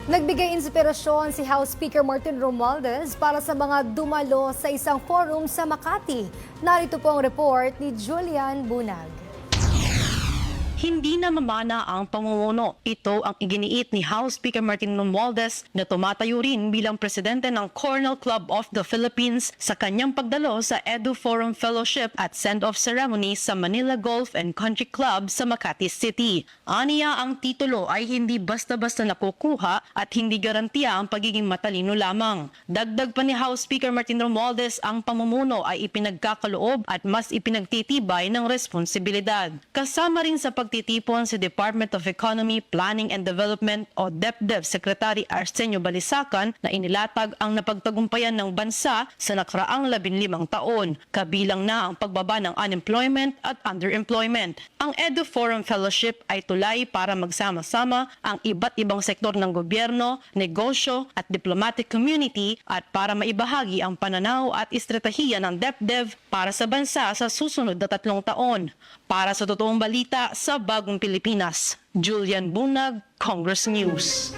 Nagbigay inspirasyon si House Speaker Martin Romualdez para sa mga dumalo sa isang forum sa Makati. Narito po ang report ni Julian Bunag. Hindi na mamana ang pamumuno. Ito ang iginiit ni House Speaker Martin Romualdez na tumatayo rin bilang presidente ng Cornell Club of the Philippines sa kanyang pagdalo sa Edu Forum Fellowship at send-off ceremony sa Manila Golf and Country Club sa Makati City. Aniya ang titulo ay hindi basta-basta nakukuha at hindi garantiya ang pagiging matalino lamang. Dagdag pa ni House Speaker Martin Romualdez, ang pamumuno ay ipinagkakaloob at mas ipinagtitibay ng responsibilidad. Kasama rin sa pagtitipon si Department of Economy, Planning and Development o DepDev Secretary Arsenio Balisacan na inilatag ang napagtagumpayan ng bansa sa nakaraang 15 taon, kabilang na ang pagbaba ng unemployment at underemployment. Ang Edu Forum Fellowship ay tulay para magsama-sama ang iba't ibang sektor ng gobyerno, negosyo at diplomatic community at para maibahagi ang pananaw at estratehiya ng DepDev para sa bansa sa susunod na 3 taon. Para sa totoong balita sa Bagong Pilipinas, Julian Bunag, Congress News.